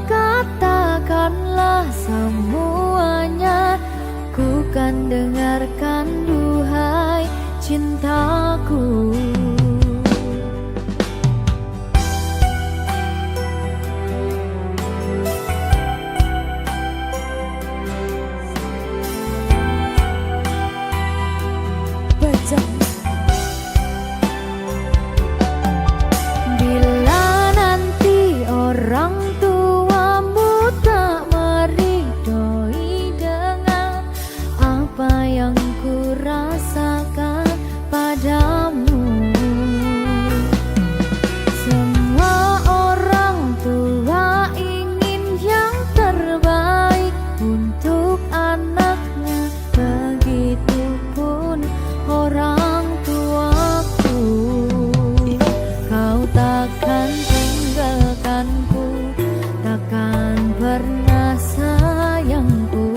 katakanlah semuanya. Ku kan dengarkan duhai cintaku. Bila nanti orang tuamu tak meridhoi dengan apa yang ku rasakan padamu. Semua orang tua ingin yang terbaik untuk anaknya, begitupun orang tuaku. Kau takkan tinggalkanku, takkan pernah sayangku.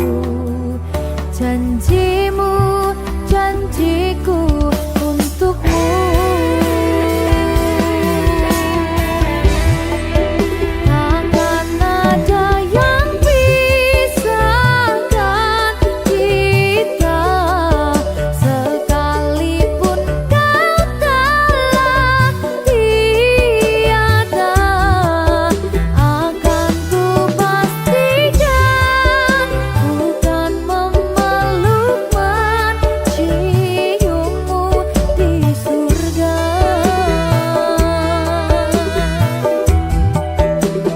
Janjimu, janjiku untukmu. Takkan ada yang pisahkan kita, sekalipun kau telah tiada. Akan ku pastikan ku kan memeluk menciummu di surga.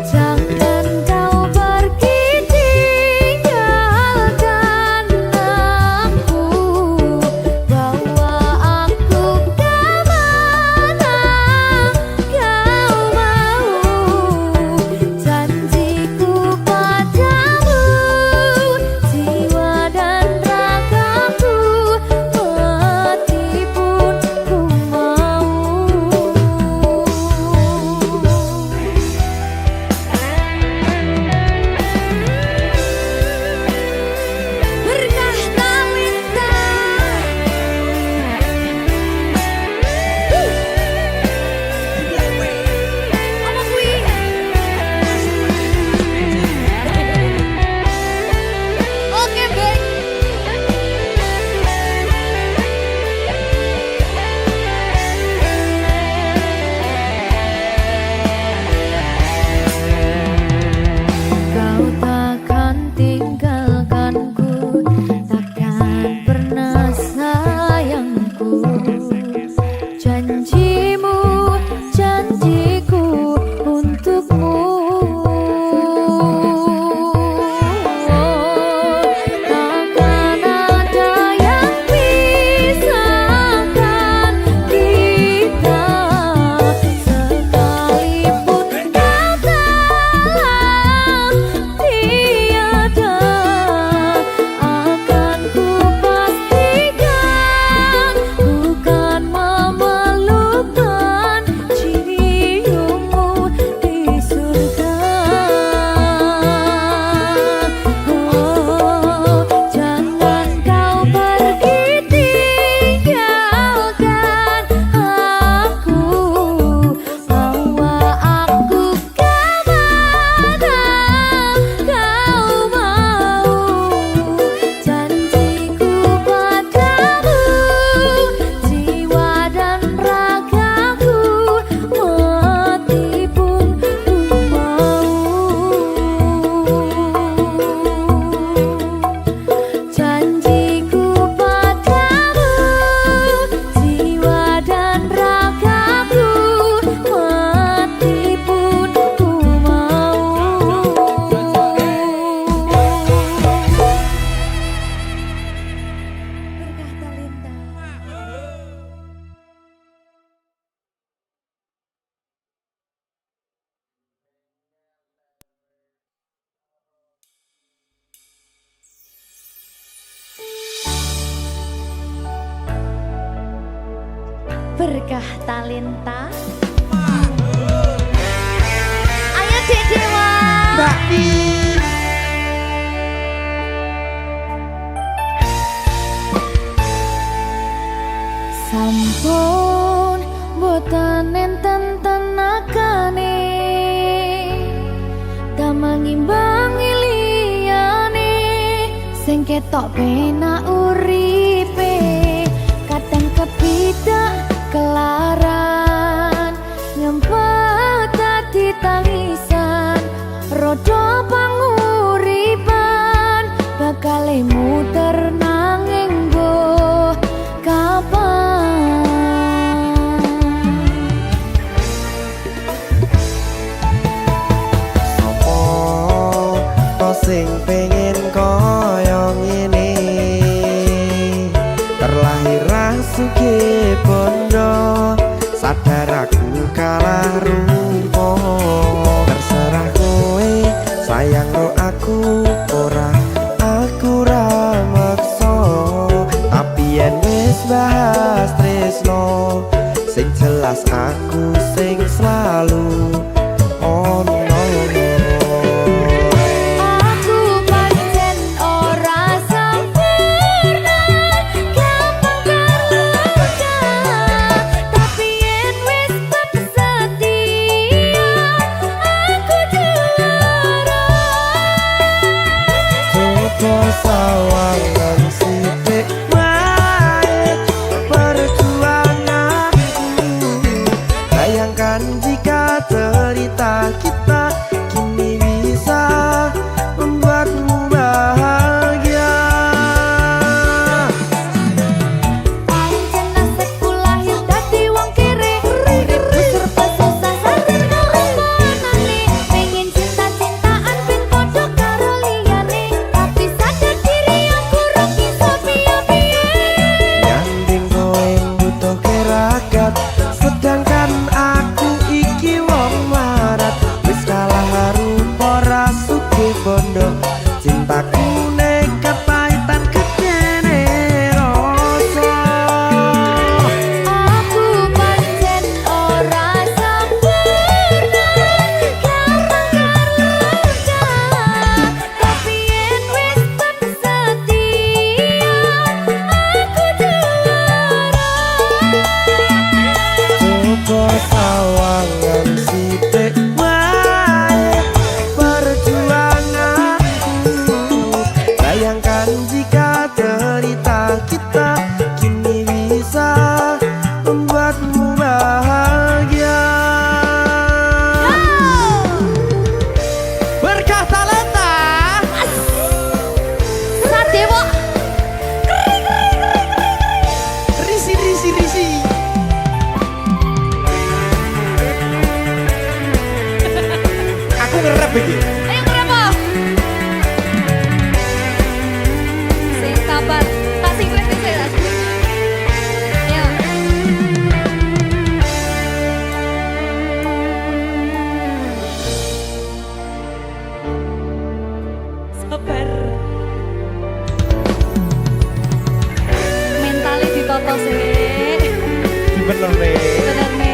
Jangan kau pergi tinggalkan aku, bawa aku kemana kau mau. Janjiku padamu, jiwa dan ragaku, mati pun ku mau. Berkah Talenta. Omong kuwi. Oke, baik. Kau takkan tinggalkanku, takkan pernah sayangku. Janjimu, janjiku untukmu. Takkan ada yang pisahkan kita, sekalipun kau telah tiada. Akan ku pastikan ku kan memeluk menciummu di surga. Oh, jangan kau pergi tinggalkan aku, bawa aku kemana kau mau. Janjiku padamu, jiwa dan ragaku, mati pun ku mau. Janjiku padamu, jiwa dan ragaku, mati pun ku mau. Berkah Talenta. Berkah Talenta. Ayo Dek Dewa. Mbak Nin. Sampun boten enten tenaga ketok penak uripe kadang kepidak kelaran nyempet dadi tangisan rodo panguripan bakal muter nanging mbok kapan sopo sing pengen koyo ngene terlahir sugih bondo sadar aku kalah rumpo terserah kowe sayang ro aku ora aku ra maksa tapi yen wis bahas tresno sing jelas aku sing selalu ono. Sawangan sithik wae perjuanganku bayangkan jika cerita kita kini bisa membuatmu bahagia pancen nasibku lahir dadi wong kere uripku serba susah sadar karo panane pengen cinta-cintaan ben padha karo liyane tapi sadar diri aku ora iso piye-piye nyanding kowe butuh keragat sedangkan aku iki wong marat wis kalah rupa ra sugih bondo cintaku nekat pahitan gedene rasa aku pancen ora sempurna gampang terluka tapi yen wis setia aku juara coba sawangan sithik wae perjuanganku bayangkan jika cerita kita kini bisa membuatmu bahagia berkah talenta Sadewo risi aku ngerep iki ayo berapa sing sabar tak sing kritis ya ayo sabar mentalnya ditoto sih bener nih bener nih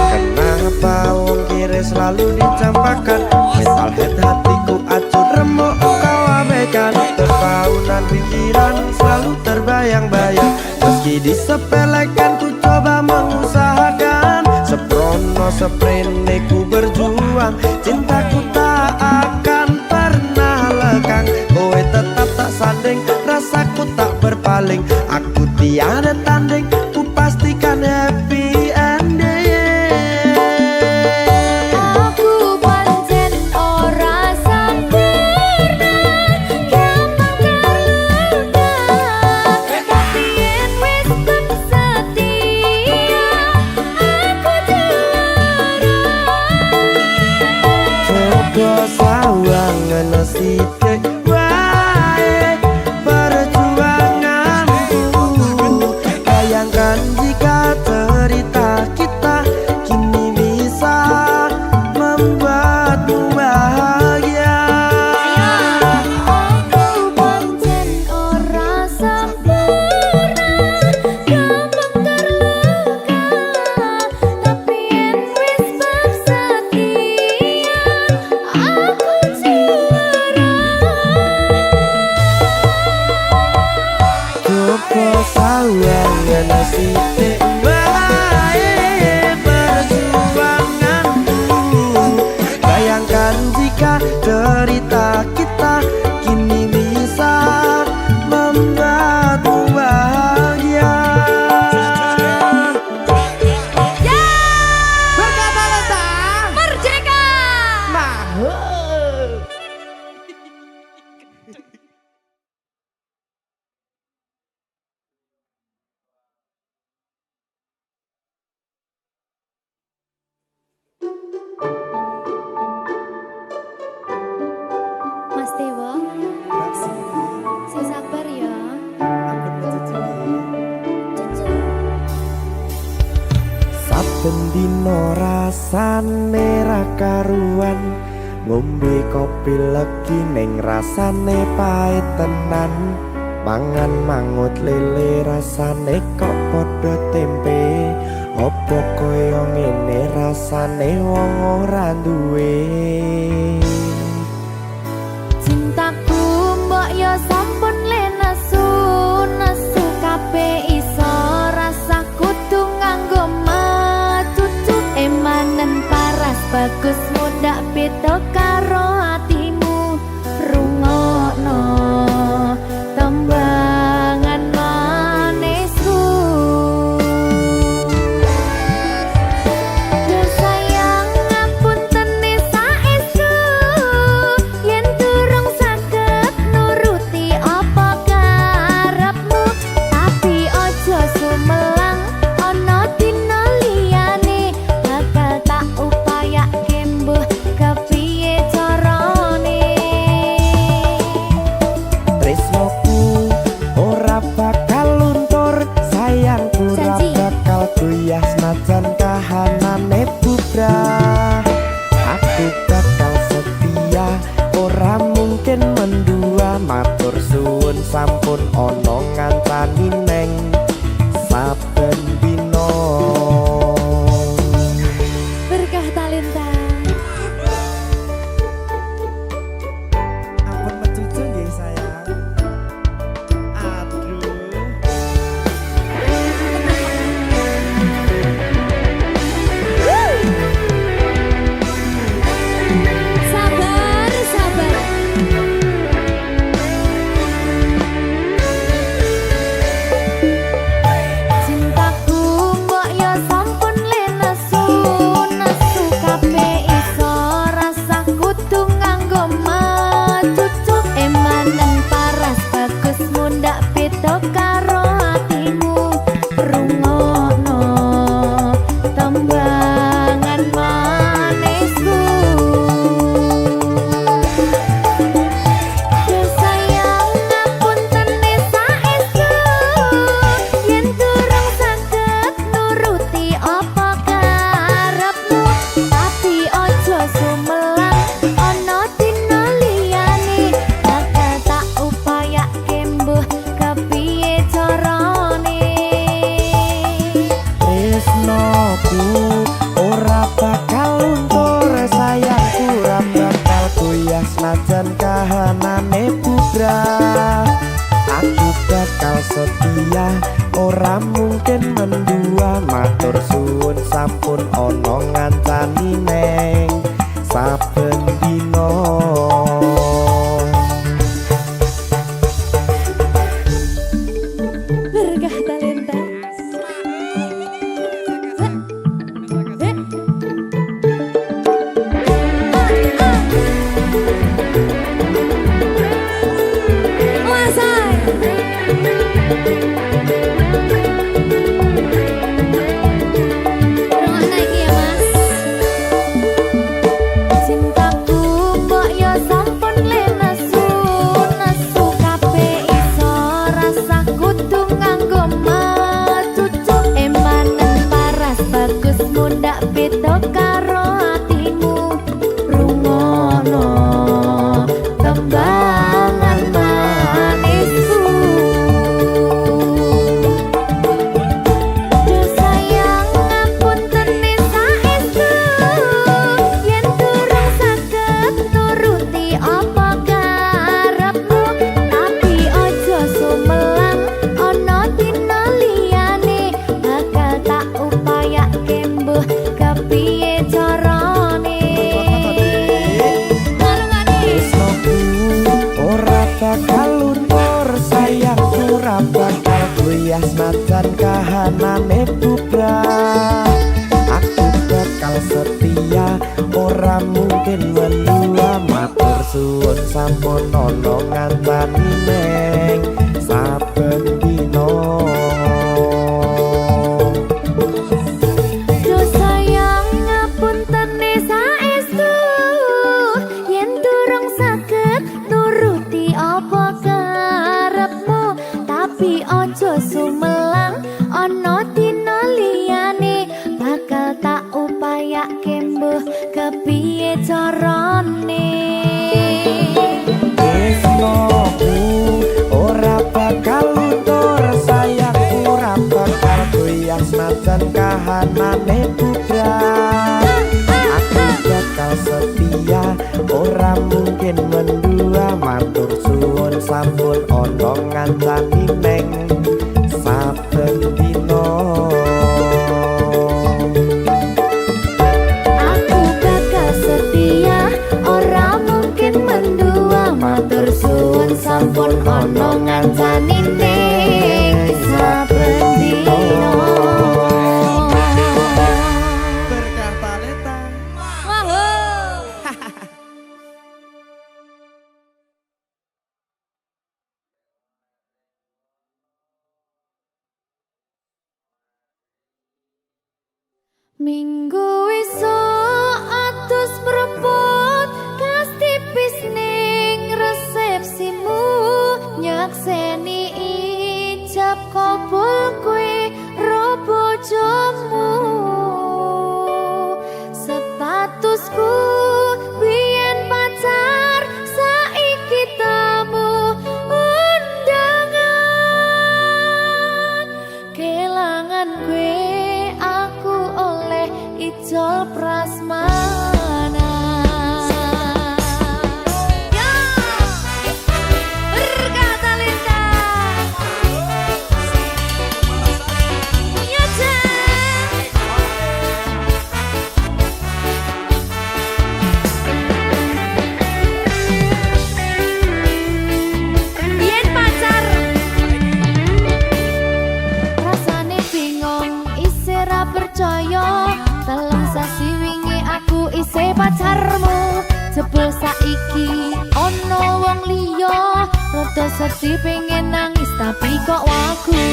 kenapa wong kiri selalu dicampakkan mental head hatiku acuh remuk kau abaikan terpaunan pikiran selalu terbayang-bayang meski disepelekan ku coba mengusahakan seprono seprene ku berjuang cintaku tak akan pernah lekang kowe tetap tak sanding rasaku tak berpaling aku tiada tanding ku pastikan happy ending aku pancen ora sempurna gampang terluka tapi yen wis setia aku juara coba sawangan sithik wae perjuanganku bayangkan jika cerita kita kini bisa membuatmu bahagia aku pancen ora sempurna gampang terluka tapi yen wis setia aku juara coba sawangan sithik wae dino rasane ra karuan, ngombe kopi legi ning rasane pahit tenan, mangan mangut lele rasane kok padha tempe, opo koyo ngene rasane wong ora duwe. Cintaku mbok yo sampun le nesu nesu kabeh iso rasa kudu nganggo matutu emanen paras bagus mudak beda karo atimu rungokno tembangan manisku. Yo sayang ngapunten saestu yen durung saged nuruti apa karepmu, tapi ojo sumelang ana dina liyane bakal tak upayake mbuh kepiye carane. Tresnoku ora bakal luntur, sayangku ora Janji. bakal goyah senajan kahanane bubrah. Aku bakal setia, ora mungkin mendua, matur suwun sampun ana ngancani neng saben dina. Berkah talenta. Ampun mecucu nggih sayang. Aduh. Sabar, sabar. Cintaku mbok yo sampun le nesu nesu kabeh iso rasa kudu nganggo matutu emanen paras bagus mundak beda karo atimu rungokno tembangan manisku. Yo sayang ngapunten saestu yen durung saged nuruti apa karepmu, tapi ojo sumelang ana dina liyane bakal tak upayake mbuh kepiye carane. Tresnoku ora bakal luntur, sayangku ora bakal goyah senajan kahanane bubrah. Aku bakal setia, ora mungkin mendua, matur suwun sampun ana ngancani neng saben dina. Berkah talenta. Cintaku mbok yo sampun le nesu nesu kabeh iso rasa kudu nganggo matutu emanen paras bagus mundak beda karo atimu rungokno tembangan manisku. Yo sayang ngapunten saestu yen durung saged nuruti apa karepmu, tapi ojo sumelang ana dina liyane bakal tak upayake mbuh kepiye carane. Marungane Tresnoku ora bakal luntur, sayangku ora bakal goyah senajan kahanane bubrah. Aku bakal setia, ora mungkin mendua, matur suwun sampun ana ngancani neng saben dina. yo sayang ngapunten saestu yen durung saged nuruti apa karepmu, tapi ojo sumelang ana dina liyane bakal tak lingoku ora bakal luntur sayangku ora bakal goyang senajan kahanane bubrah aku bakal setia ora mungkin mendua matur suwun sampun ana ngancani neng saben dina Aku bakal setia ora mungkin mendua matur suwun sampun ana ngancani ning saben dina berkah talenta Minggu esuk atus mrepot kas tipis ning resepsimu nyakseni ijab kabul kowe ro bojomu statusku biyen pacar saiki tamu undangan kelangan kowe aku oleh ijol prasmana ya berkata Linda ya biyen pacar rasane bingung isih ra percaya telung sasi wingi aku isih pacarmu jebul saiki ono wong liya rada sedih pengen nangis tapi kok wagu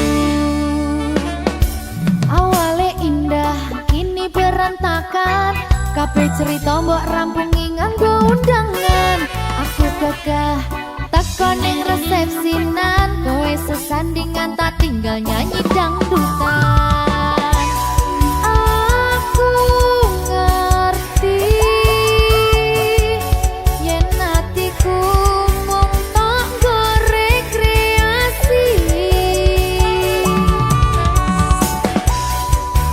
awale indah kini berantakan kabeh cerita mbok rampungi nganggo undangan aku gagah teko ning resepsinan kowe sesandingan tak tinggal nyanyi dangdutan aku ngerti yen atiku mung tanggo rekreasi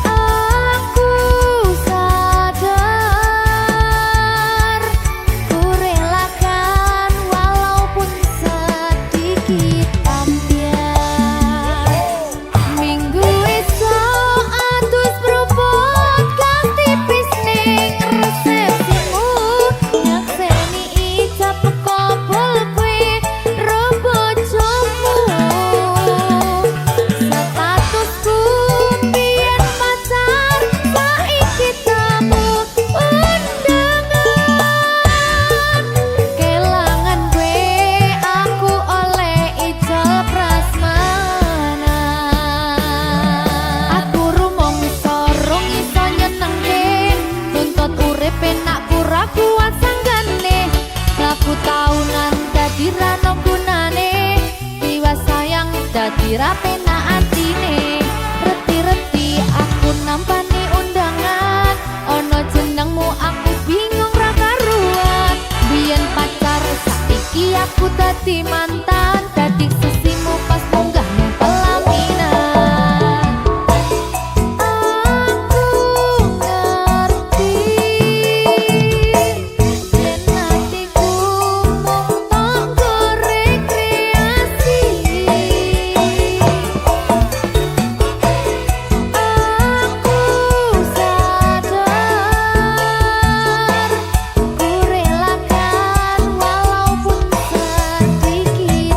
aku sadar ku relakan walaupun sedikit ambiar minggu esok atus propot kang tipis ning resepsimu nyakseni ijab kabul kowe ro bojomu statusku biyen pacar saiki tamu undangan kelangan kowe aku oleh ijol prasmana aku rumangsa rong iso nyenengke tuntut urip enak ora kuat sanggane aku taunan dadi ra ono gunane liwat sayang dadi ra penak atine reti-reti aku nampani undangan ono jenengmu aku bingung ra karuan biyen pacar saiki aku dadi mantan dadi sesimu pas munggah ning pelaminan aku ngerti yen atiku mung tanggo rekreasi aku sadar ku relakan walaupun sedikit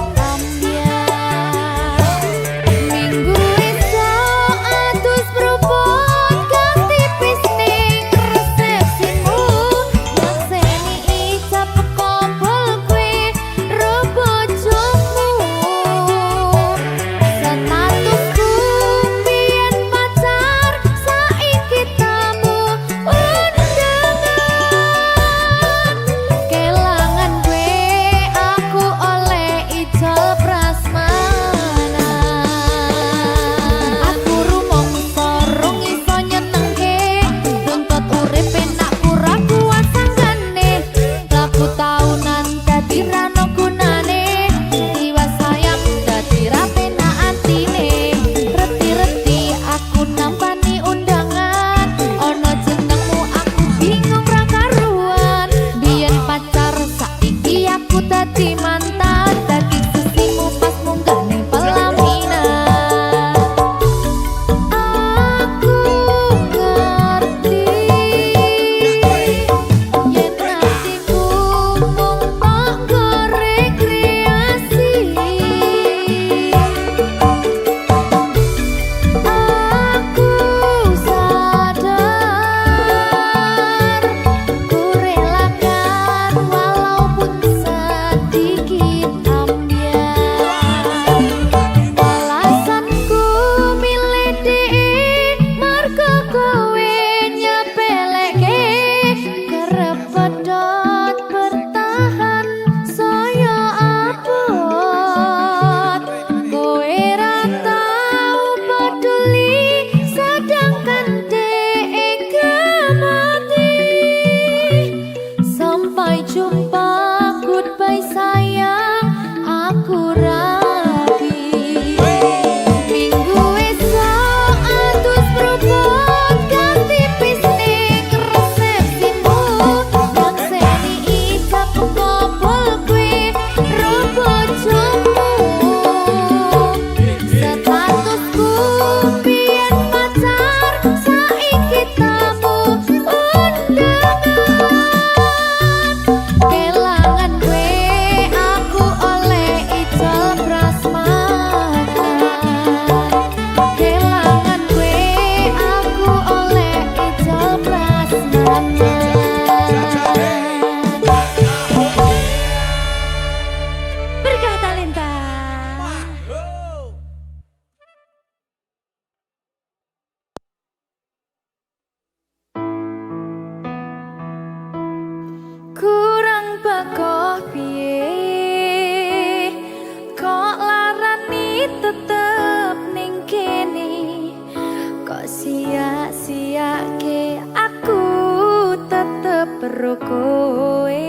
karo kowe.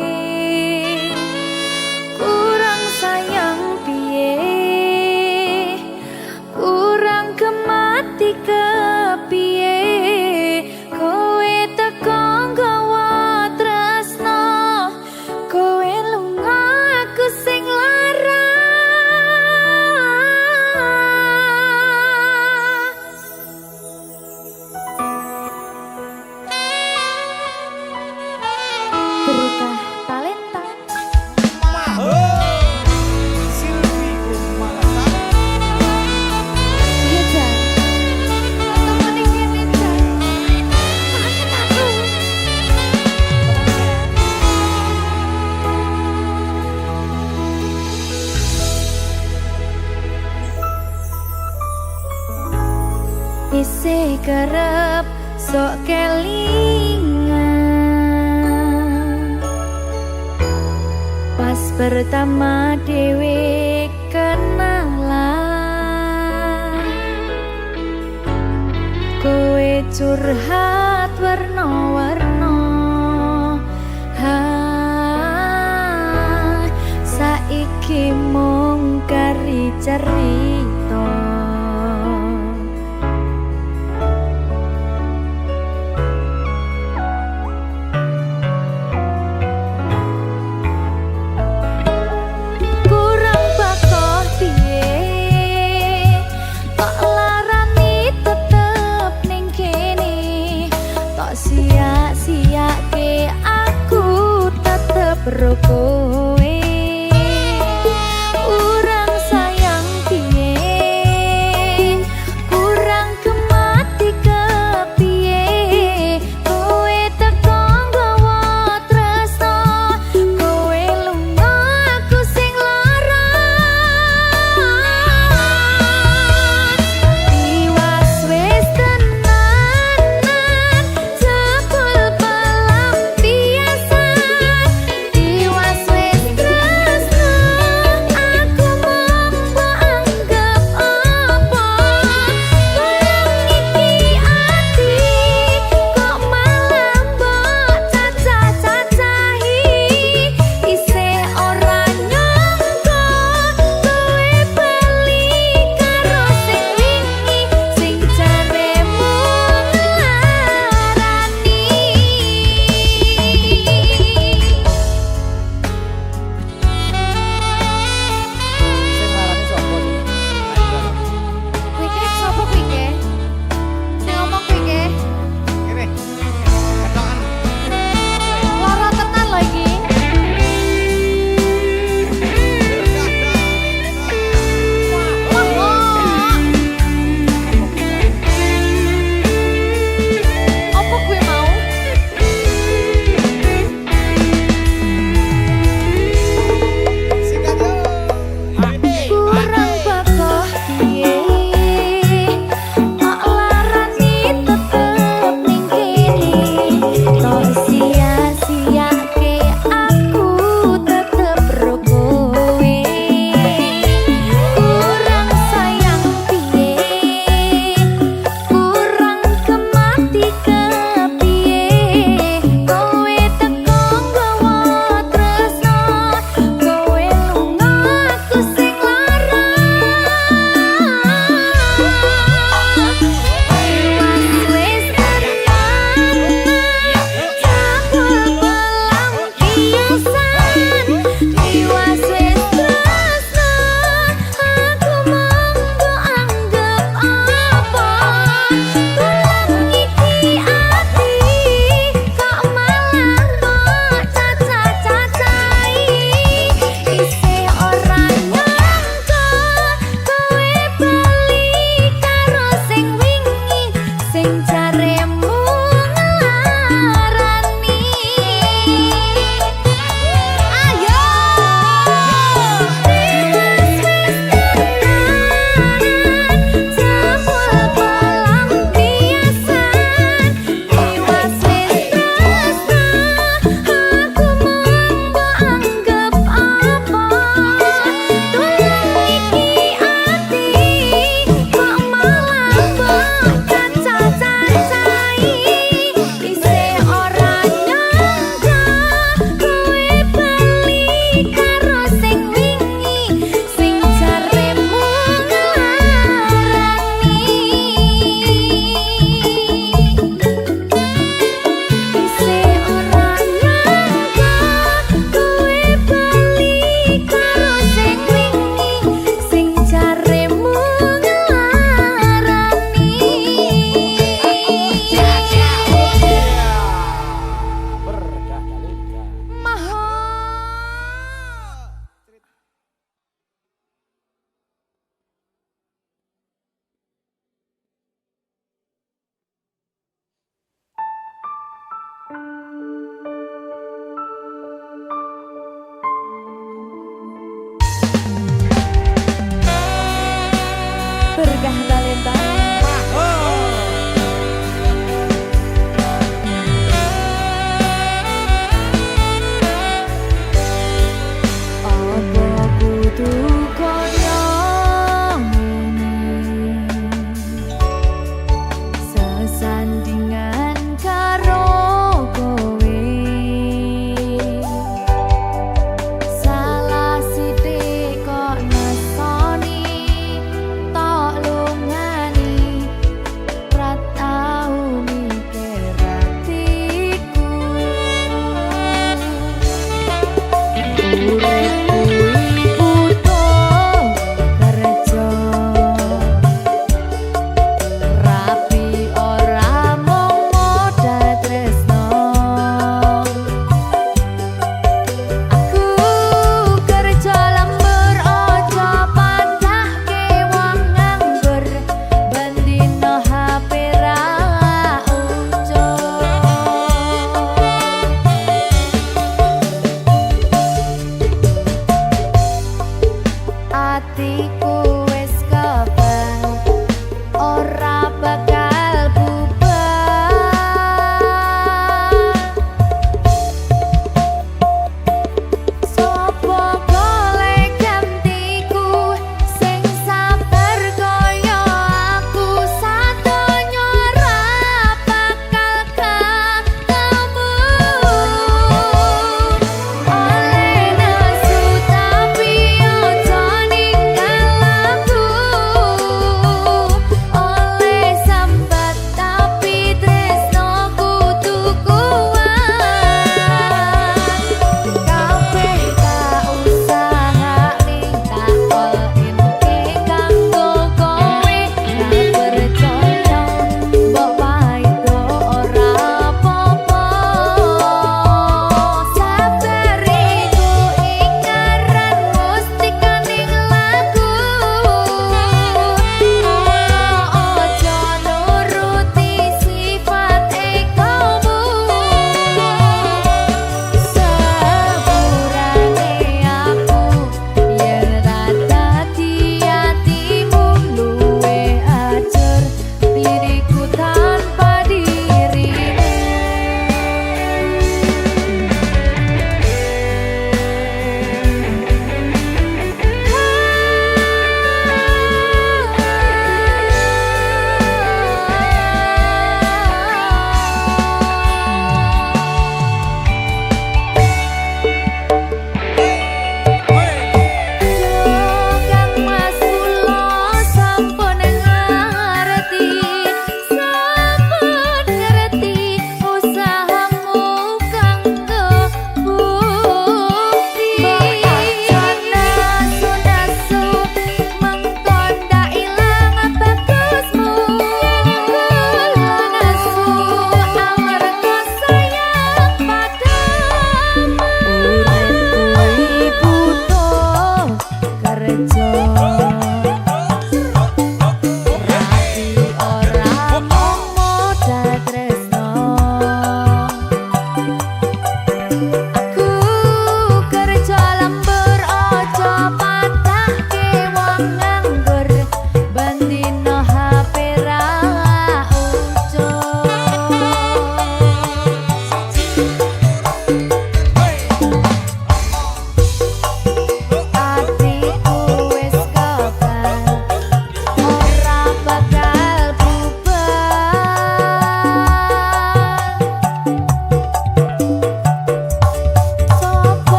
Kurang sayang piye, kurang kemati kepiye, kowe teko nggawa tresno, kowe lunga aku sing lara. Berita talenta. Iya, Jan. Ketemu ning kene, Jan. Kangen aku. Isih kerep sok kelingan pas pertama dewe kenalan, kowe curhat warna-warna, saiki mung kari cerita. Kurang bakoh piye, tok larani tetep ning kene, tok sia-siake aku tetep ro kowe. Kurang sayang piye,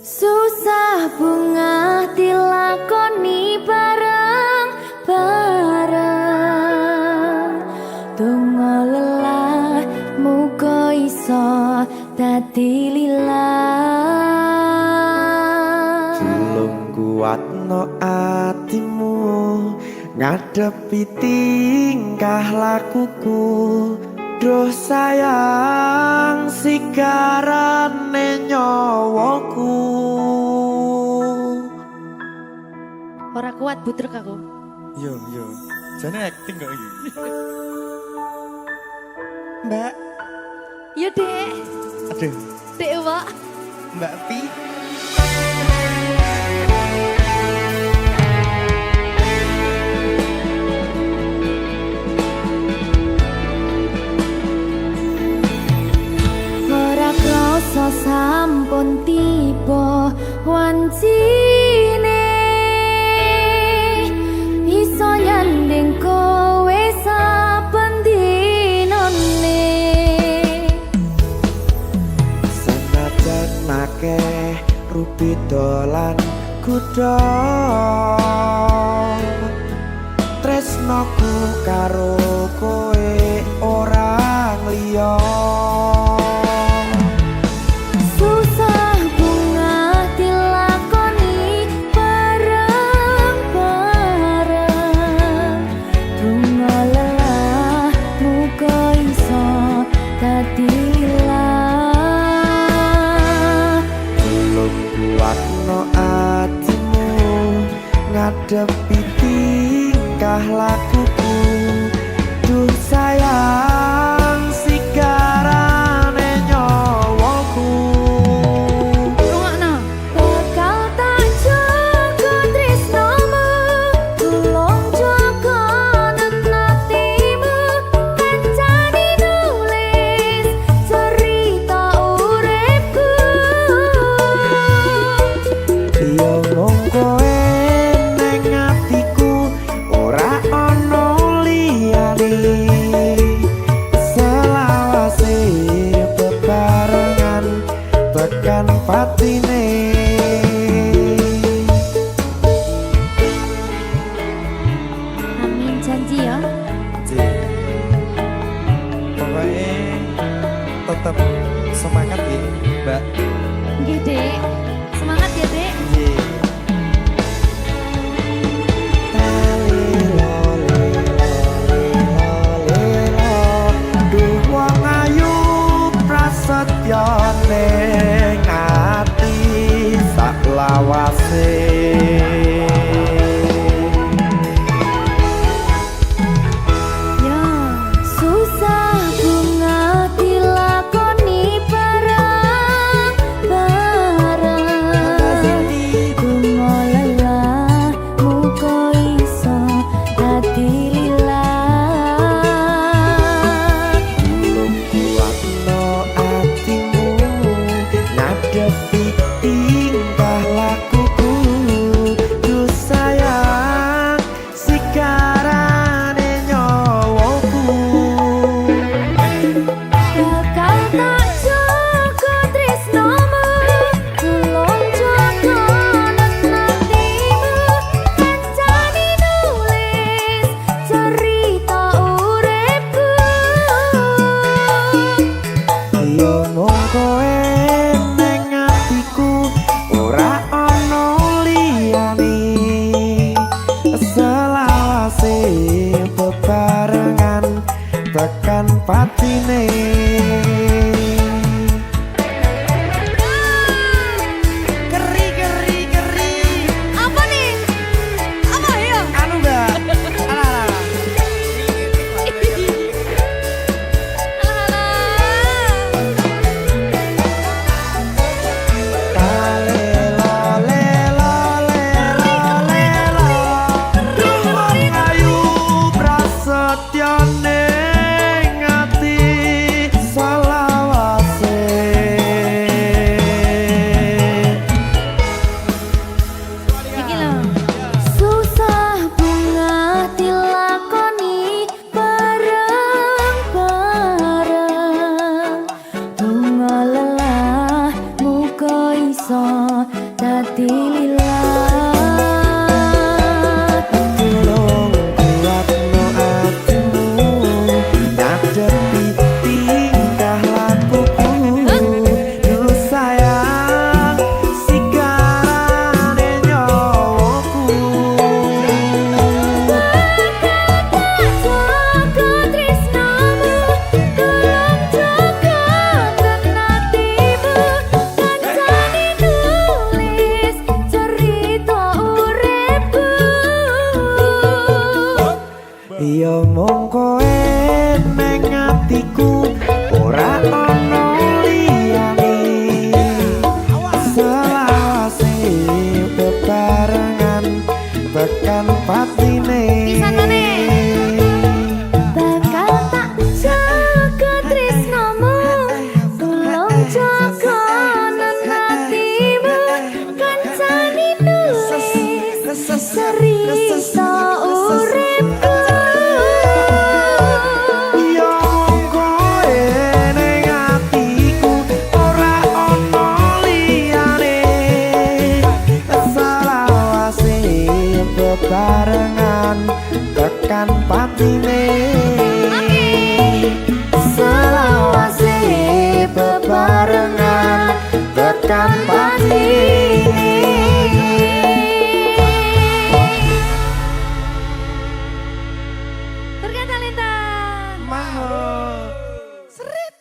Susah bunga dilakoni bareng-bareng. Tunggu lelah muga iso dadi dadi lillah. Tulung kuatno atimu ngadepi tingkah lakuku. Duh sayang sigarane nyawaku. Ora kuat butrek aku. Yo, jane acting kok iki. Mbak, Ya dek, aduh, dek Wak. Mbak Pi. Ora krasa sampun tiba wancine iso nyanding kowe saben dinane. Senajan akeh rupi dolan kuda, tresnoku karo kowe ora liya. Susah bunga dilakoni bareng-bareng. Bunga lelah muga iso dadi lillah. Tulung kuatno atimu ngadepi tingkah lakuku. Duh sayang sigarane nyawaku. Rungokno. Bakal tak jaga tresnomu, tulung jaga nenatimu. Kancane nulis cerita uripku. Yo mung kowe ning atiku ora ana liyane. Selawase bebarengan tekan patine. Amin janji ya. Pokoknya tetap semangat ya, Mbak. Nggih, Dek. Semangat ya, Dek. Duh wong ayu prasetyo ning ati sak lawase. Ya, susah bunga dilakoni bareng-bareng. Bunga lelah muga iso dadi lillah. Tulung kuatno atimu ngadepi tingkah lakuku. Duh sayang sigarane nyawaku. Bakal tak jaga tresnomu, tulung jaga nenatimu. Kancane nulis cerita uripku. Yo mung kowe ning atiku tekan pati. Turga Talenta. Mahal. Seret.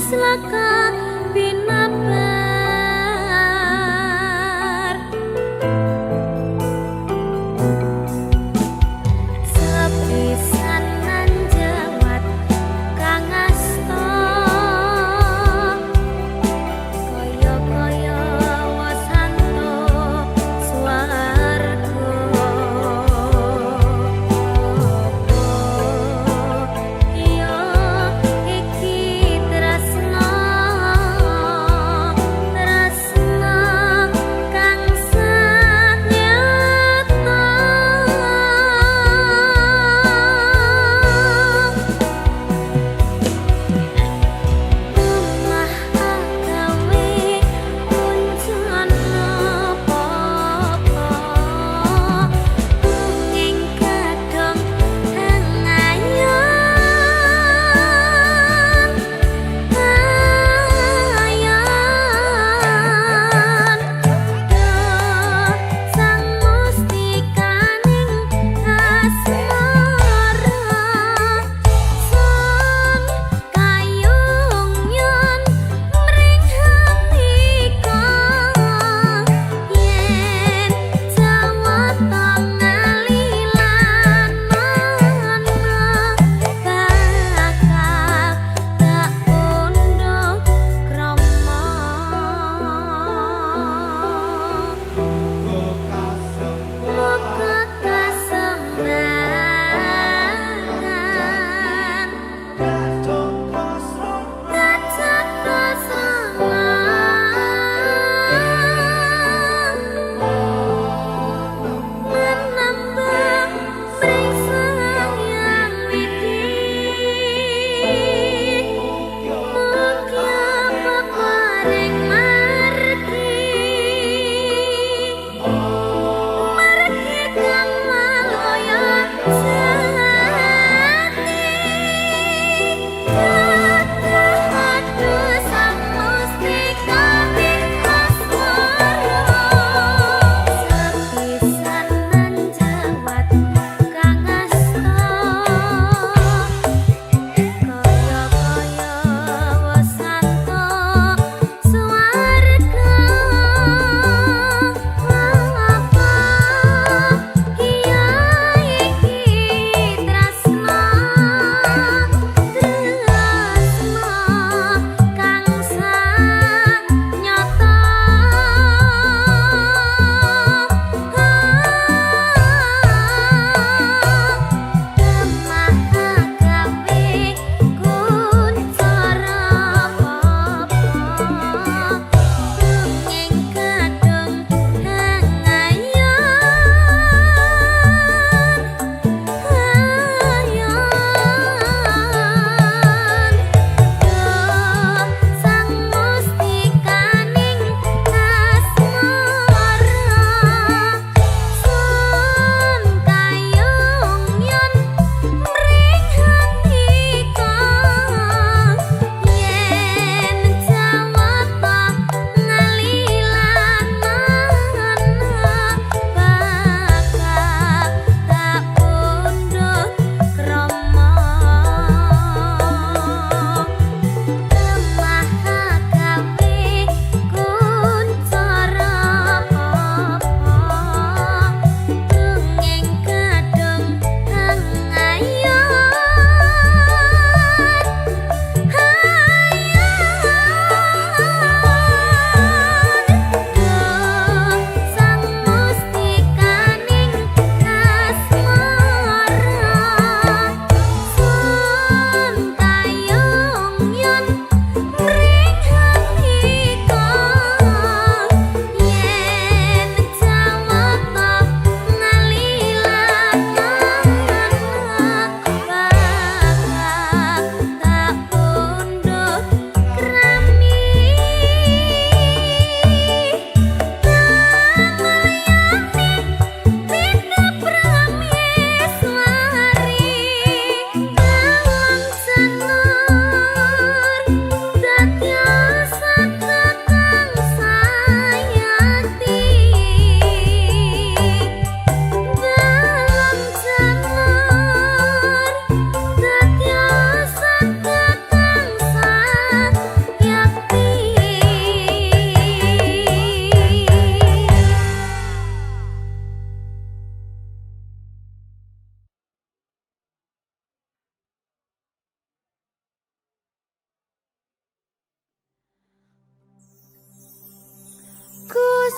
laka binabar sepisanan jawat kang asta kaya-kaya wasanto swarga ya iki tresna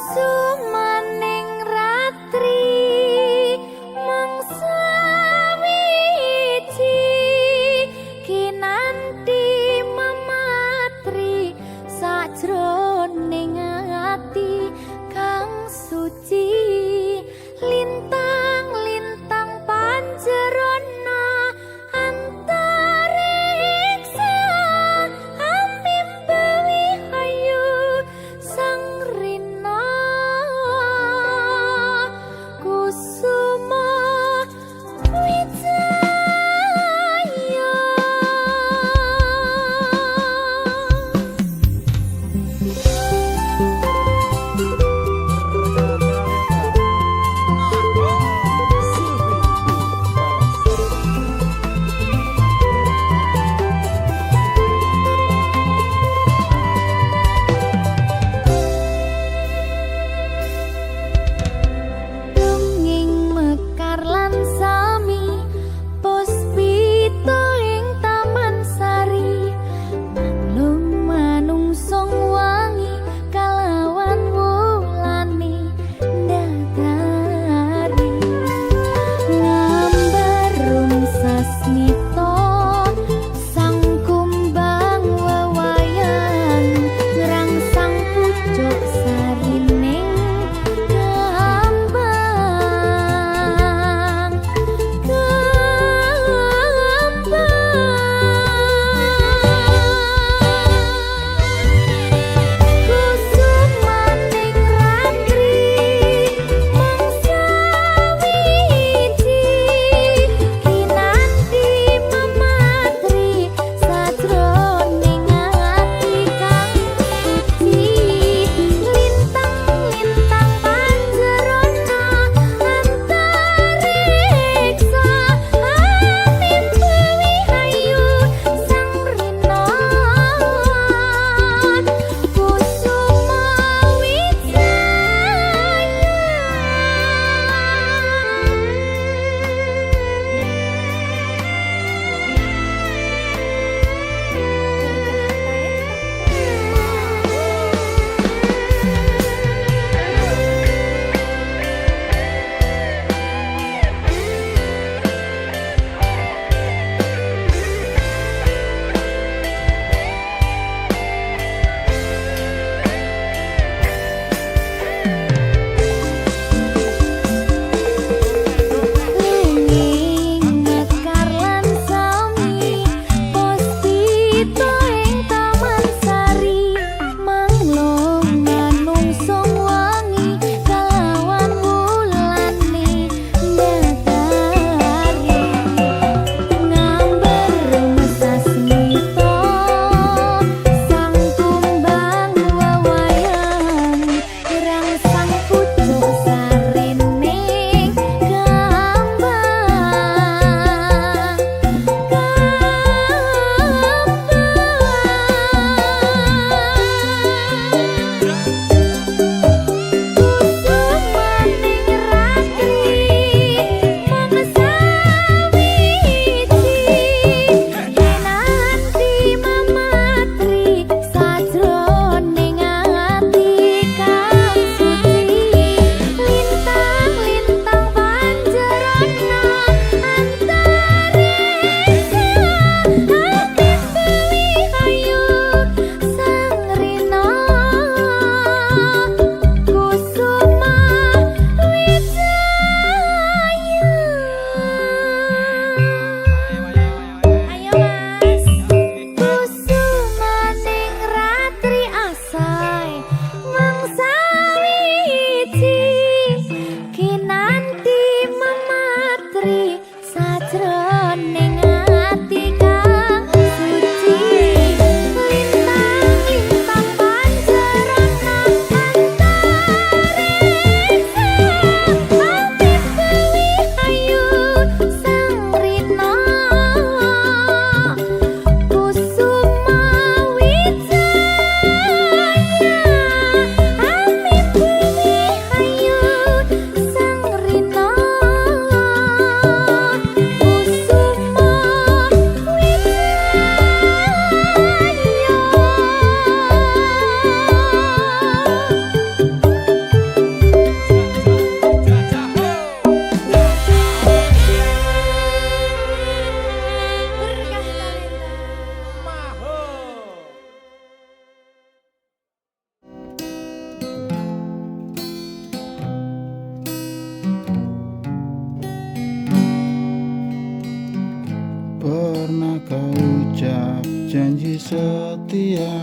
kusumaning ratri mangsa wiji kinanti mematri sajroning ati kang suci lintang-lintang panjerona antariksa amimbawi hayu sang rina kusuma wijaya. Dongeng mekar lan sami puspita ing taman sari manglung manungsong wangi kalawan wulane ndadari ngambarum sasmita sang kumbang wewayan ngrangsang pucuk sarining kembang kusumaning ratri mangsa wiji kinanti mematri sajroning ati kang suci lintang-lintang panjerona antariksa amimbawi hayu sang rina kusuma Lenging mekar lan sami puspita ing taman sari manglung manungsong wangi kalawan wulane ndadari ngambarum sasmita sang kumbang wewayan ngrangsang pucuk sarining kembang janji setia,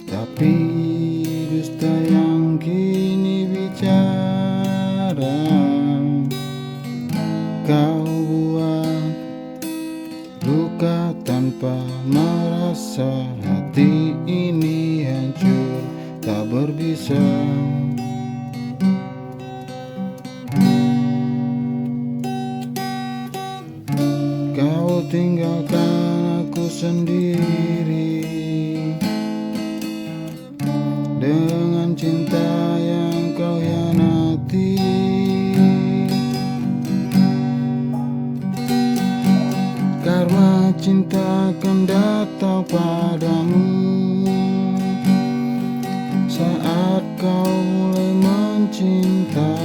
tapi dusta yang kini bicara. Kau buat luka tanpa merasa, hati ini hancur tak berbisa. Kau tinggalkan aku sendiri dengan cinta yang kau hianati. Karena cinta akan datang padamu saat kau mulai mencinta.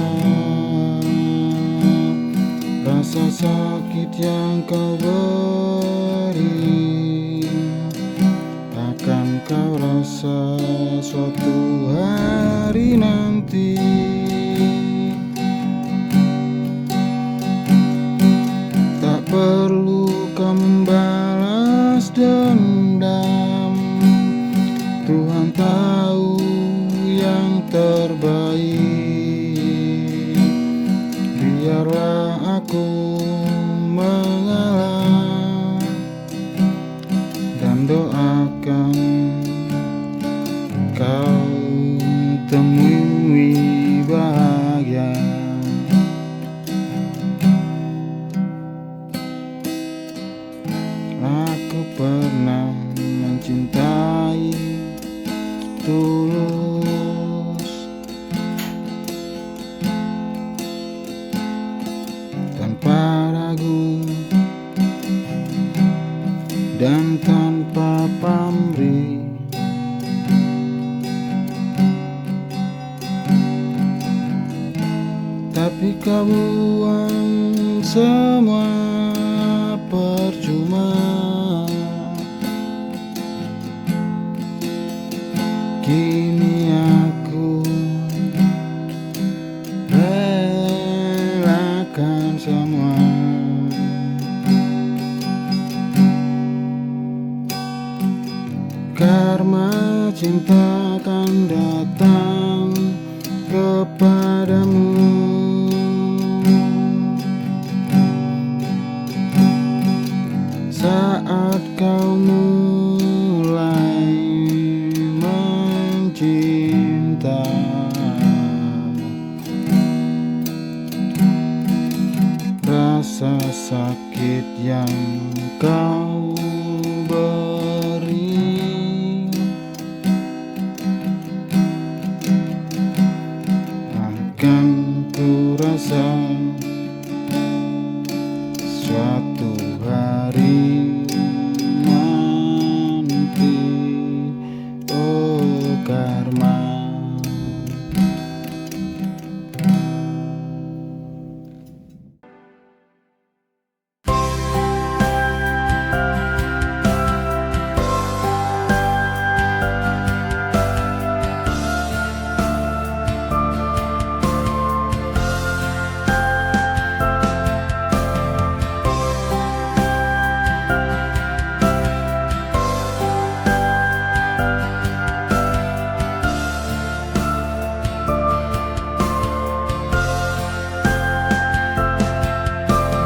Rasa sakit yang kau beri akan kau rasa suatu hari nanti. Tak perlu kau membalas dendam, Tuhan tahu yang terbaik. Biarlah aku mengalah dan doakan kau temui bahagia. Aku pernah mencintai tulus tanpa ragu dan tanpa pamrih. Tapi kau buang semua percuma. Kini aku relakan semua. Karma cinta akan datang kepadamu saat kau mulai mencinta. Rasa sakit yang kau beri akan ku rasa suatu hari nanti. Oh karma.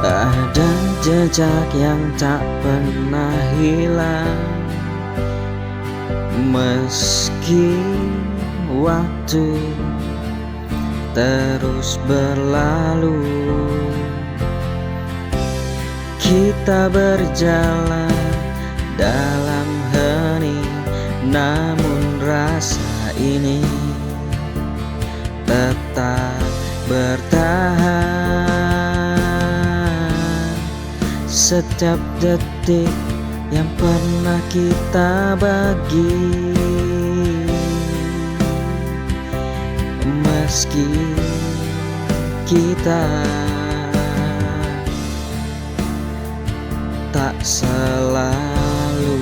Ada jejak yang tak pernah hilang, meski waktu terus berlalu. Kita berjalan dalam hening, namun rasa ini tetap bertahan. Setiap detik yang pernah kita bagi, meski kita tak selalu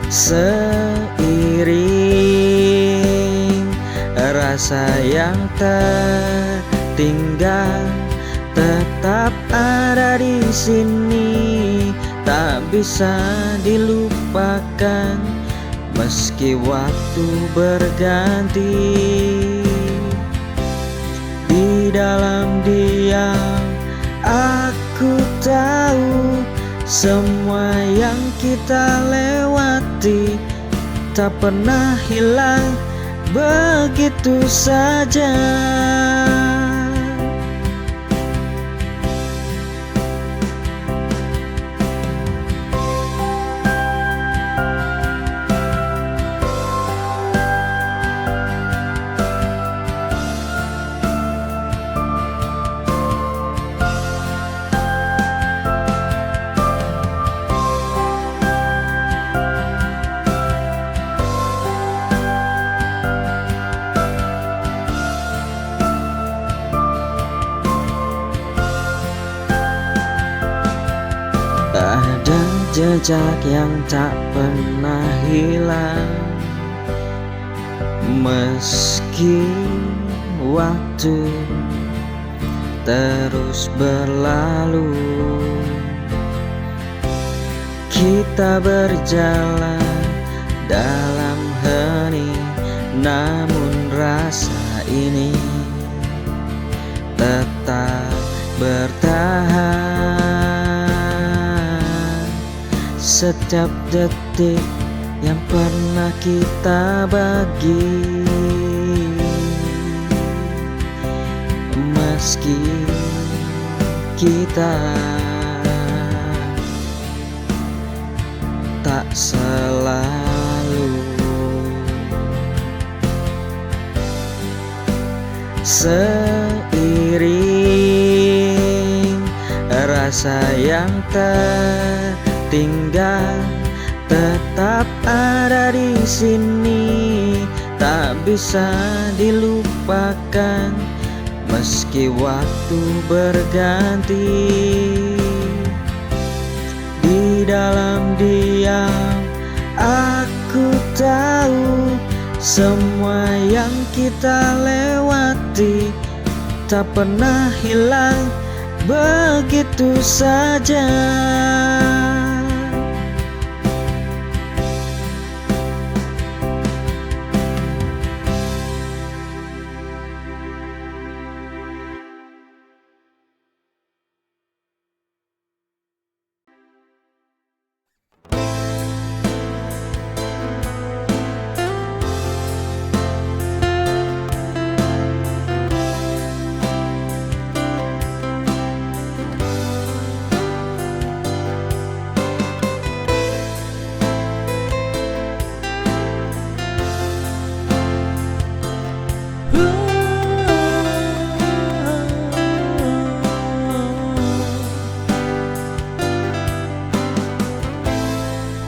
seiring rasa yang tertinggal tetap ada di sini, tak bisa dilupakan meski waktu berganti. Di dalam diam aku tahu semua yang kita lewati tak pernah hilang begitu saja. Ada jejak yang tak pernah hilang, meski waktu terus berlalu. Kita berjalan dalam hening, namun rasa ini tetap bertahan. Setiap detik yang pernah kita bagi, meski kita tak selalu seiring rasa yang tertinggal tetap ada di sini, tak bisa dilupakan meski waktu berganti. Di dalam diam aku tahu semua yang kita lewati tak pernah hilang begitu saja.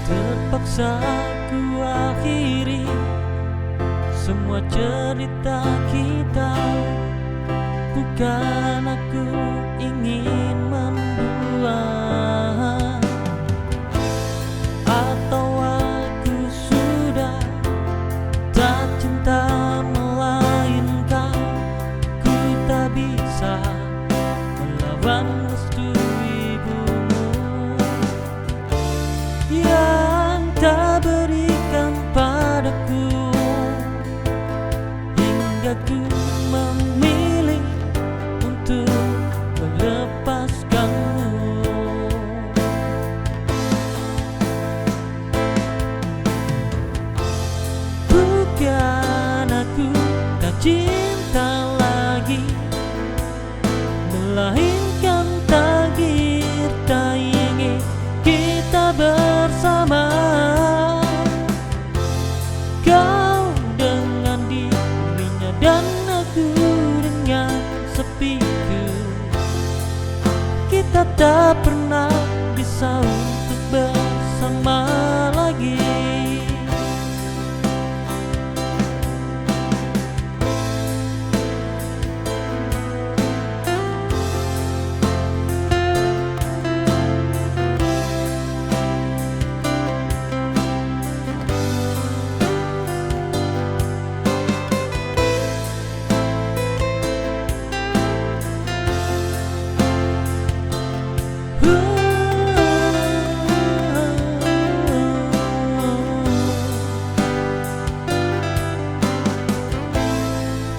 Terpaksa ku akhiri semua cerita kita. Bukan aku ingin membuang, atau aku sudah tak cinta melainkan ku tak bisa melawan restu ibumu yang tak berikan padaku, hingga ku memilih untuk melepaskanmu. Bukan aku tak cinta lagi, melainkan takdir tak ingin kita bersama. Kau dengan dirinya dan aku dengan sepiku. Kita tak pernah bisa untuk bersama lagi.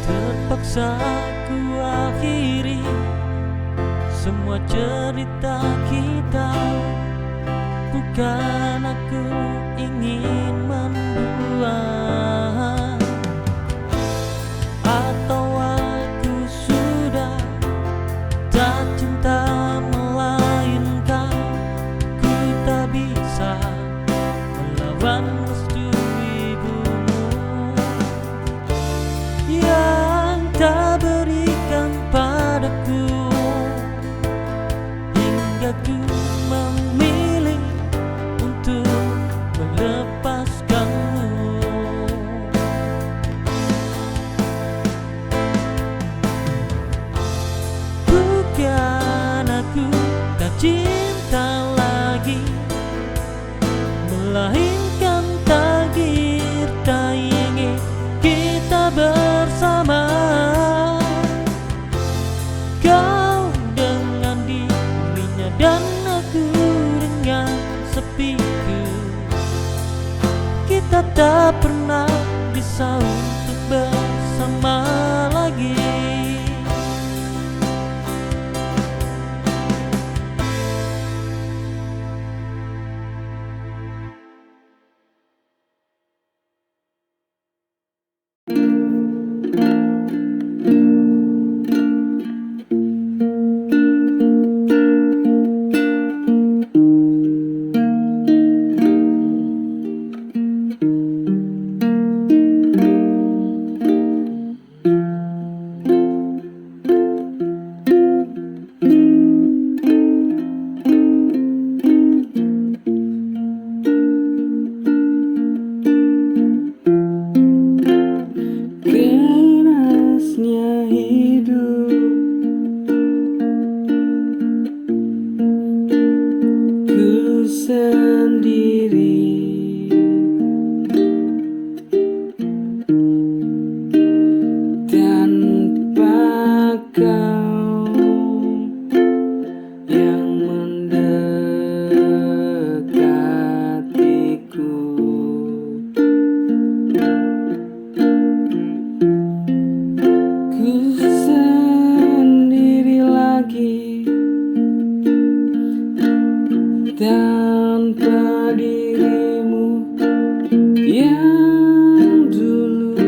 Terpaksa ku akhiri semua cerita kita. Bukan aku ingin membuang, atau aku sudah tak cinta melainkan ku tak bisa melawan restu ibumu yang tak berikan padaku, hingga ku memilih untuk melepaskanmu. Bukan aku tak cinta lagi, melainkan takdir tak ingin kita bersama. Kau dengan dirinya dan aku dengan sepiku. Kita tak pernah bisa untuk bersama lagi. Kerasnya hidup, ku sendiri, tanpa kau yang mendekatiku. Ku sendiri lagi, tanpa dirimu yang dulu.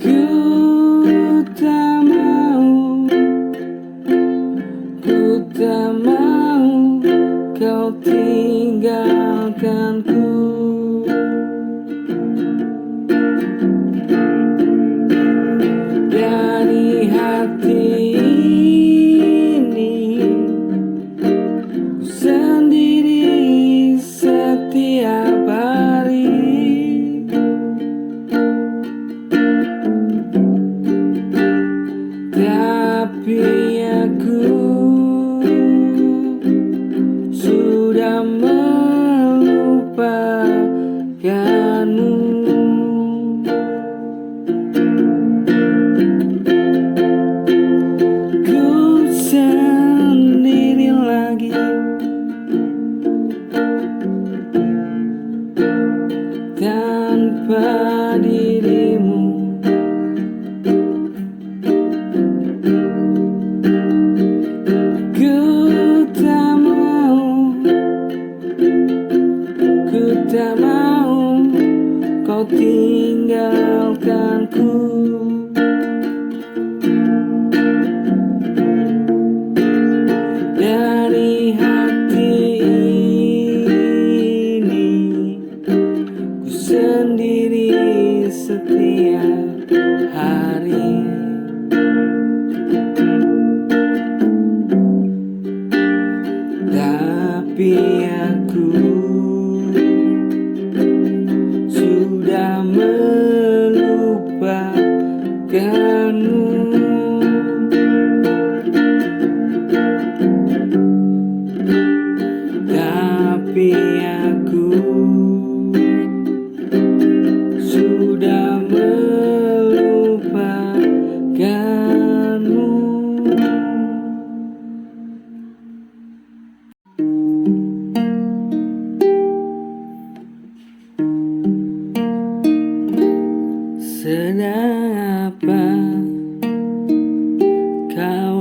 Ku tak mau, ku tak mau kau tinggalkanku. Dari hati ini ku sendiri setiap hari. Tapi aku sudah melupakanmu. Ku sendiri lagi, tanpa dirimu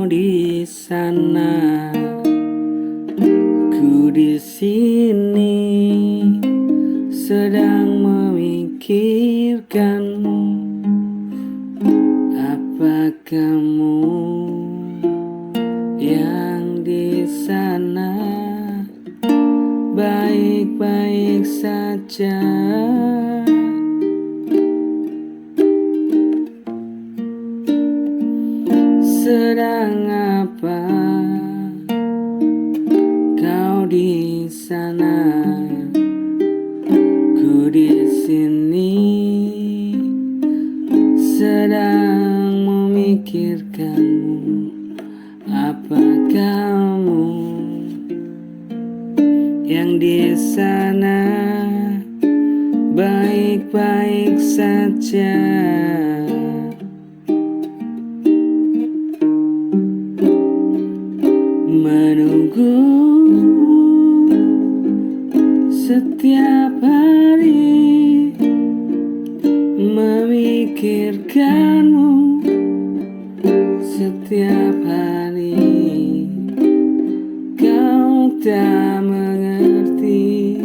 Kau di sana, ku di sini, sedang memikirkanmu. Apa kamu yang di sana baik-baik saja? Sedang apa kau di sana? Ku di sini, sedang memikirkanmu. Apa kamu yang di sana baik-baik saja? Menunggu setiap hari, memikirkanmu setiap hari. Kau tak mengerti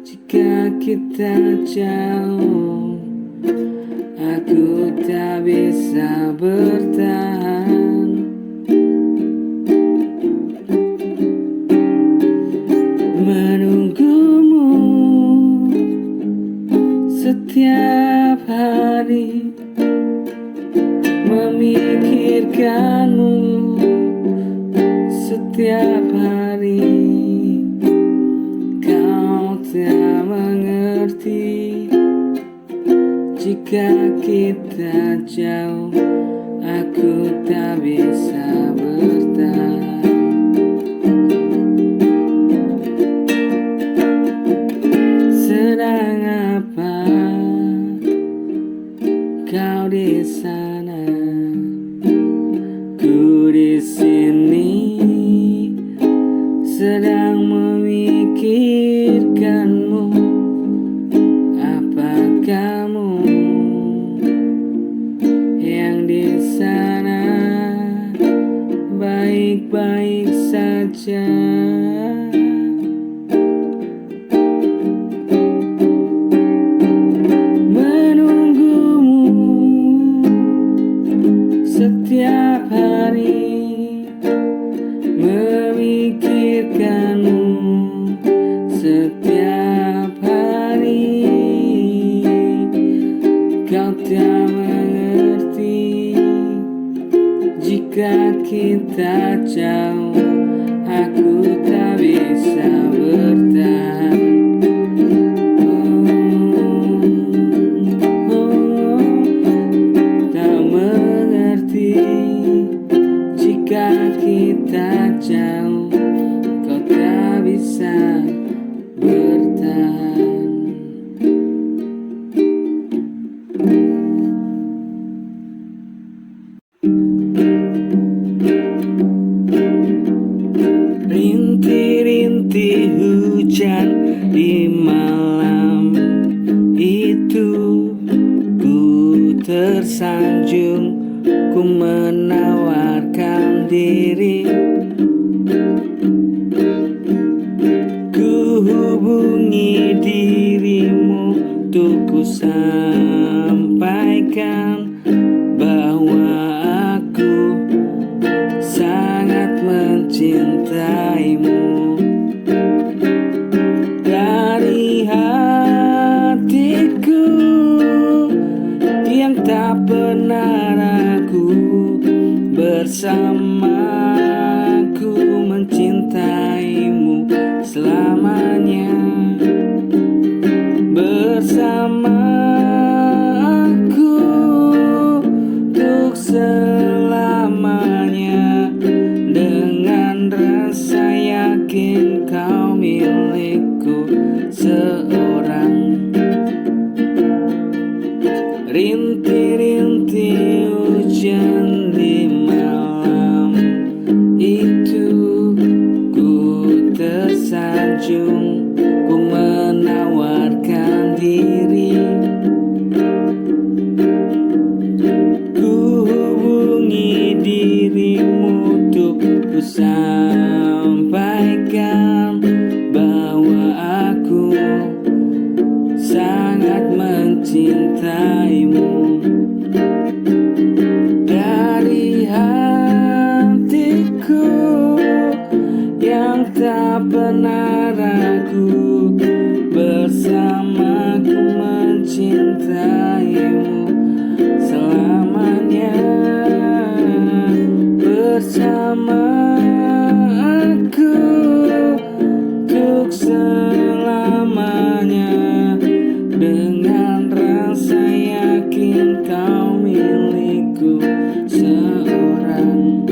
jika kita jauh. Aku tak bisa bertahan. Menunggumu setiap hari, memikirkanmu setiap hari. Kau tak mengerti jika kita jauh. Aku tak bisa bertahan. Sedang apa kau di sana? Ku di sini, sedang memikirkanmu. Apa kamu yang di sana baik-baik saja? Setiap hari, memikirkanmu setiap hari. Kau tak mengerti jika kita jauh. Aku tak bisa bertahan. Jika kita jauh, kau tak bisa bertahan. Rintik-rintik hujan di malam itu, ku tersanjung, ku menawarkan diri. Ku hubungi dirimu untuk ku sampaikan bahwa aku sangat mencintaimu. Dari hatiku yang tak pernah ragu, bersamaku mencintaimu selamanya. Bersamaku untuk selamanya. Dengan rasa yakin kau milikku seorang. Rintik-rintik hujan di malam itu, ku tersanjung, ku menawarkan diri. ku sampaikan bahwa aku sangat mencintaimu. Dari hatiku yang tak pernah ragu, bersamaku mencintaimu selamanya. Bersama aku untuk selamanya, dengan rasa yakin kau milikku seorang.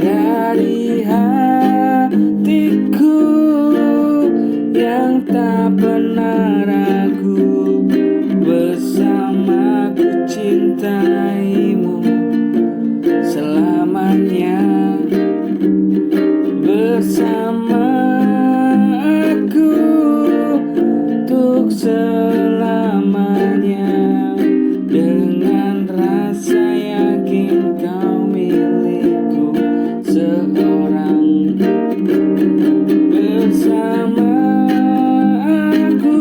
Dari hatiku yang tak pernah ragu, bersamaku cintaimu selamanya. Bersama aku untuk selamanya, dengan rasa yakin kau milikku seorang. Bersama aku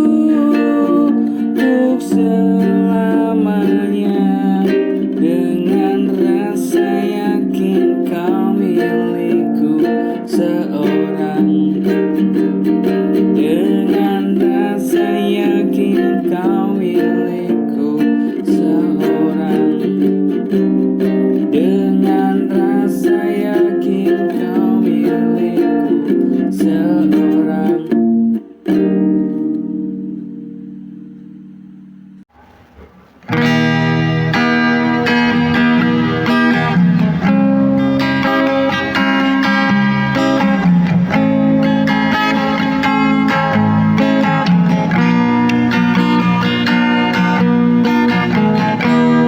untuk selamanya, dengan rasa yakin kau milikku seorang. Dengan rasa yakin kau milikku seorang. Dengan rasa yakin kau milikku seorang.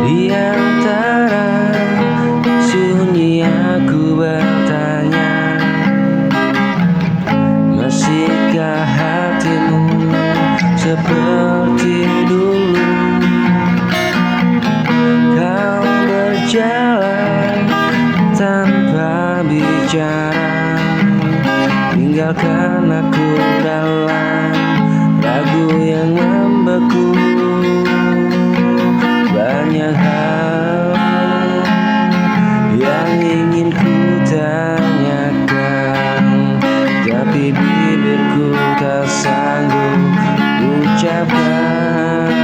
Di antara sunyi aku bertanya, masihkah hatimu seperti dulu? Kau berjalan tanpa bicara, tinggalkan aku dalam lagu yang membeku. Banyak hal yang ingin ku tanyakan, tapi bibirku tak sanggup ucapkan.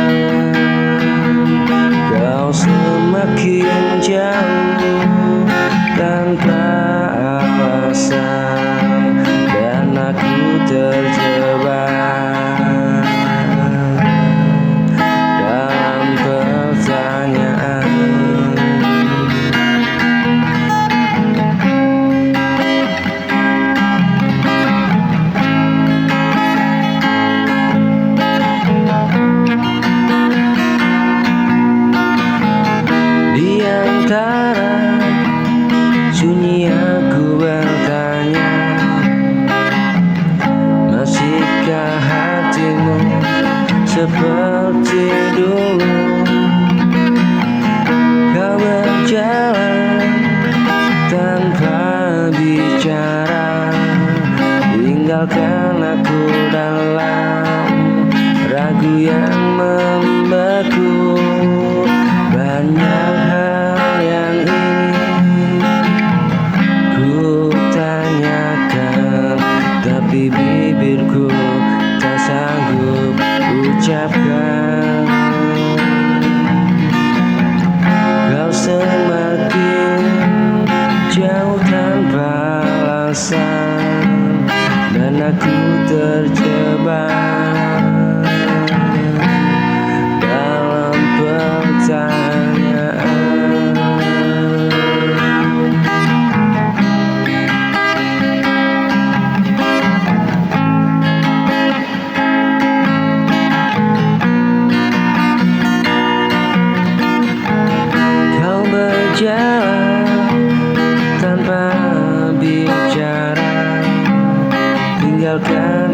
Kau semakin jauh tanpa alasan, dan aku terjebak dalam pertanyaan. Di antara sunyi aku bertanya, masihkah hatimu seperti dulu? Kau berjalan tanpa bicara, tinggalkan aku dalam ragu yang membeku. Banyak hal yang ingin ku tanyakan, tapi bibirku tak sanggup ucapkan. Kau semakin jauh tanpa alasan, dan aku terjebak dalam pertanyaan. Kau berjalan tanpa bicara, tinggalkan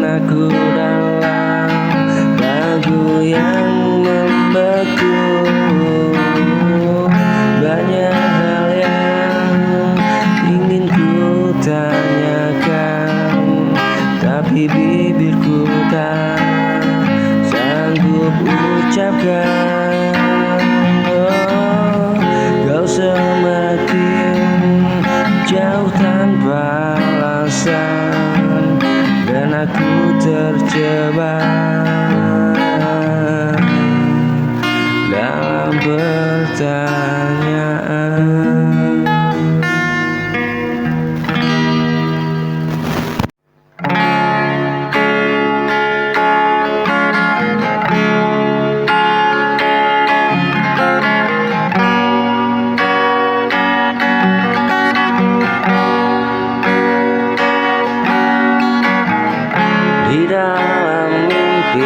terjebak dalam pertanyaan. Di dalam mimpi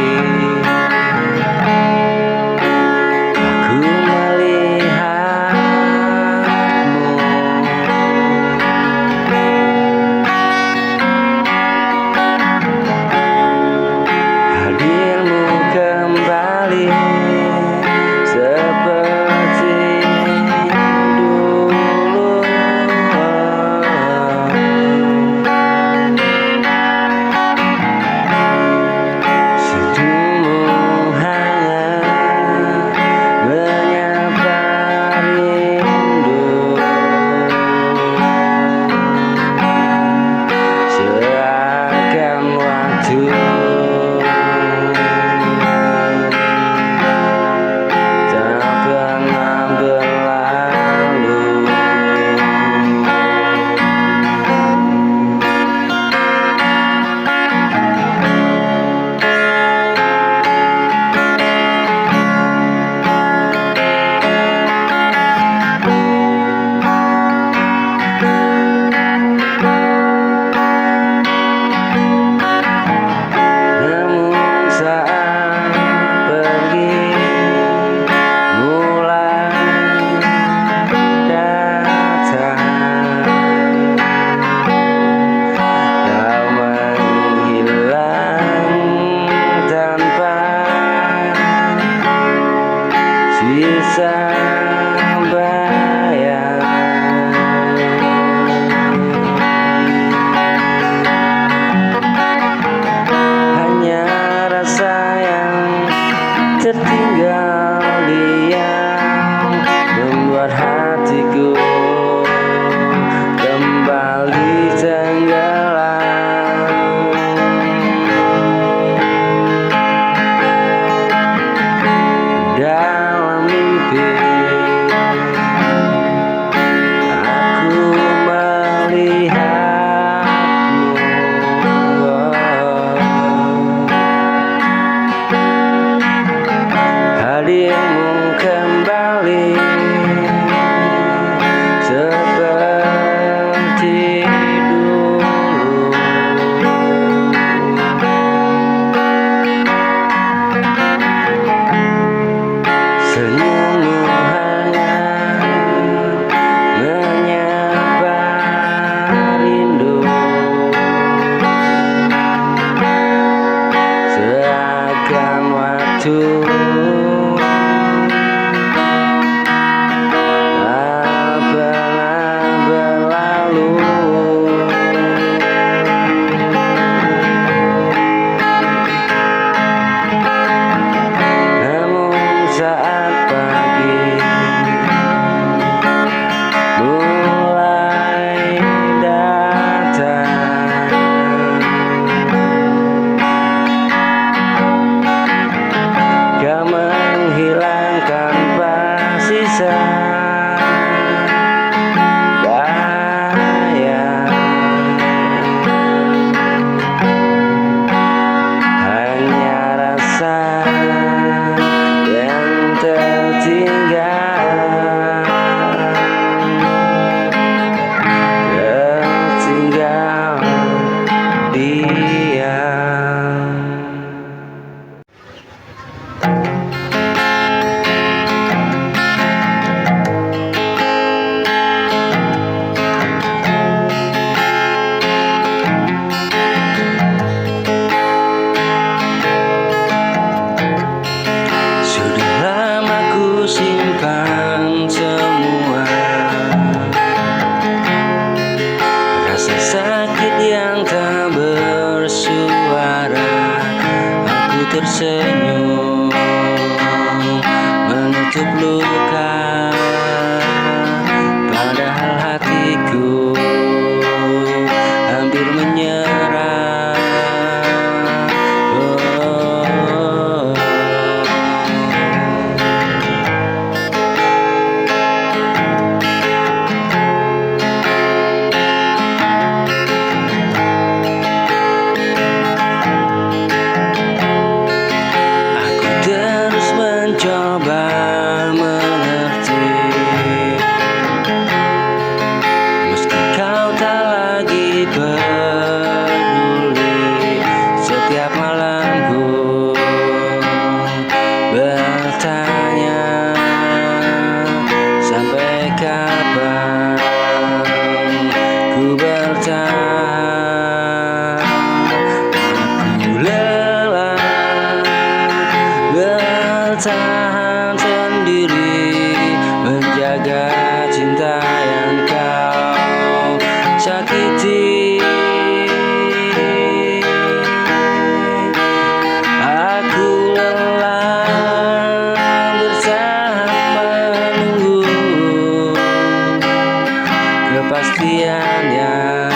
kepastian yang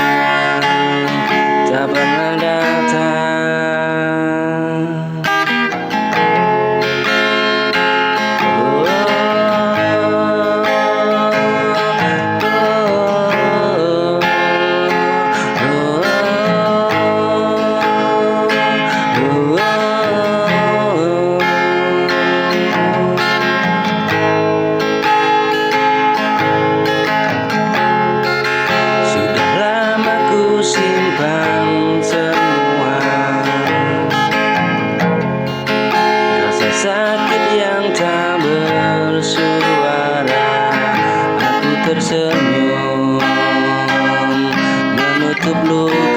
tak pernah datang. Sudah lama ku simpan semua rasa sakit yang tak bersuara. Aku tersenyum menutup luka